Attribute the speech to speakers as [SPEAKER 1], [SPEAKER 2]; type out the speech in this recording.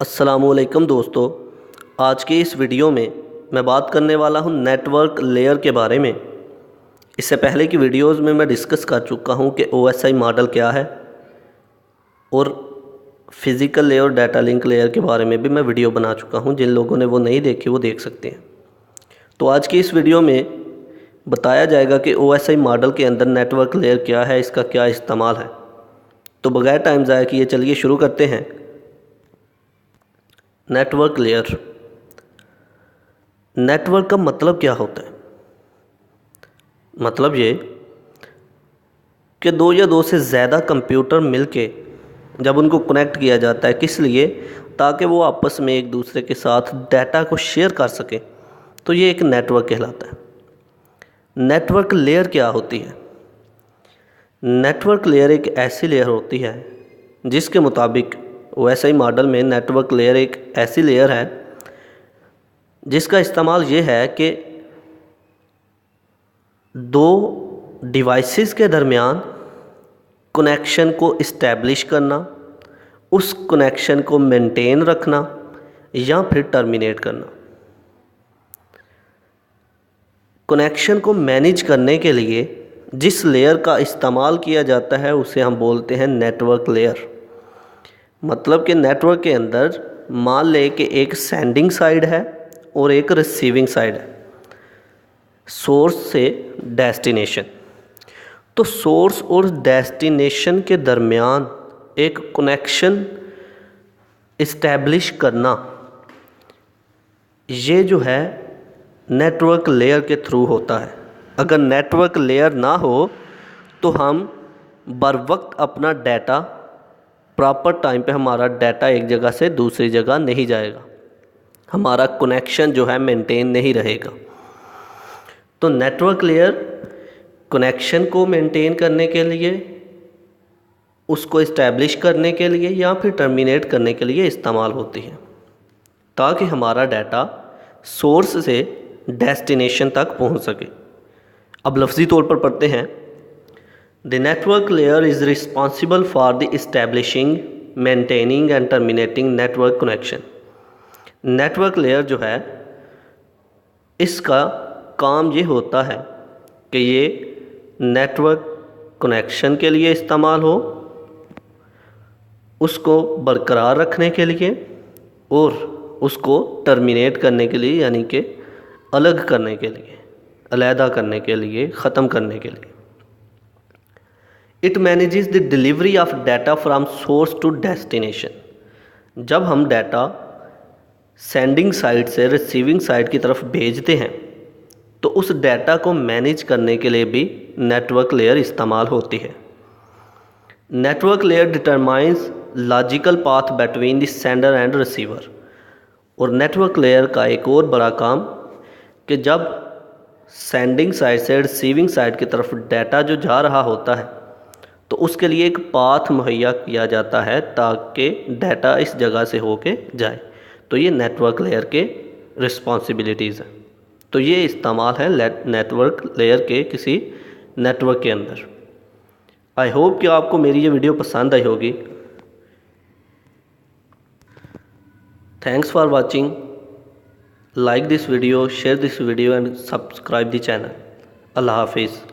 [SPEAKER 1] अस्सलामुअलैकुम दोस्तों, आज के इस वीडियो में मैं बात करने वाला हूं नेटवर्क लेयर के बारे में। इससे पहले की वीडियोस में मैं डिस्कस कर चुका हूं कि OSI मॉडल क्या है और फिज़िकल लेयर और डाटा लिंक लेयर के बारे में भी मैं वीडियो बना चुका हूं। जिन लोगों ने वो नहीं देखी वो देख सकते हैं। तो आज की इस वीडियो में बताया जाएगा कि OSI मॉडल के अंदर नेटवर्क लेयर क्या है, इसका क्या इस्तेमाल है। तो बगैर टाइम ज़ाया किए चलिए शुरू करते हैं। नेटवर्क लेयर, नेटवर्क का मतलब क्या होता है? मतलब ये कि दो या दो से ज़्यादा कंप्यूटर मिलके जब उनको कनेक्ट किया जाता है, किस लिए? ताकि वो आपस में एक दूसरे के साथ डाटा को शेयर कर सकें। तो ये एक नेटवर्क कहलाता है। नेटवर्क लेयर क्या होती है? नेटवर्क लेयर एक ऐसी लेयर होती है जिसके मुताबिक OSI मॉडल में नेटवर्क लेयर एक ऐसी लेयर है जिसका इस्तेमाल ये है कि दो डिवाइसेस के दरमियान कनेक्शन को इस्टेब्लिश करना, उस कनेक्शन को मेंटेन रखना या फिर टर्मिनेट करना। कनेक्शन को मैनेज करने के लिए जिस लेयर का इस्तेमाल किया जाता है उसे हम बोलते हैं नेटवर्क लेयर। मतलब कि नेटवर्क के अंदर मान ले कि एक सेंडिंग साइड है और एक रिसीविंग साइड है, सोर्स से डेस्टिनेशन। तो सोर्स और डेस्टिनेशन के दरमियान एक कनेक्शन इस्टेब्लिश करना, ये जो है नेटवर्क लेयर के थ्रू होता है। अगर नेटवर्क लेयर ना हो तो हम बर वक्त अपना डाटा प्रॉपर टाइम पे हमारा डाटा एक जगह से दूसरी जगह नहीं जाएगा, हमारा कनेक्शन जो है मेंटेन नहीं रहेगा। तो नेटवर्क लेयर कनेक्शन को मेंटेन करने के लिए, उसको इस्टेब्लिश करने के लिए या फिर टर्मिनेट करने के लिए इस्तेमाल होती है, ताकि हमारा डाटा सोर्स से डेस्टिनेशन तक पहुंच सके। अब लफ्ज़ी तौर पर पढ़ते हैं। The network layer is responsible for the establishing, maintaining and terminating network connection. Network layer जो है इसका काम ये होता है कि ये नेटवर्क कनेक्शन के लिए इस्तेमाल हो, उसको बरकरार रखने के लिए और उसको टर्मिनेट करने के लिए, यानी कि अलग करने के लिए, अलहदा करने के लिए, ख़त्म करने के लिए। It manages the delivery of data from source to destination. जब हम डाटा सेंडिंग साइड से रिसीविंग साइड की तरफ भेजते हैं तो उस डाटा को मैनेज करने के लिए भी नेटवर्क लेयर इस्तेमाल होती है। Network layer determines logical path between the sender and receiver. और नेटवर्क लेयर का एक और बड़ा काम कि जब सेंडिंग साइड से रिसीविंग साइड की तरफ डाटा जो जा रहा होता है तो उसके लिए एक पाथ मुहैया किया जाता है ताकि डाटा इस जगह से होके जाए। तो ये नेटवर्क लेयर के रिस्पॉन्सिबिलिटीज़ हैं। तो ये इस्तेमाल है नेटवर्क लेयर के किसी नेटवर्क के अंदर। आई होप कि आपको मेरी ये वीडियो पसंद आई होगी। Thanks for watching. Like this video, share this video and subscribe the channel. अल्लाह हाफिज़।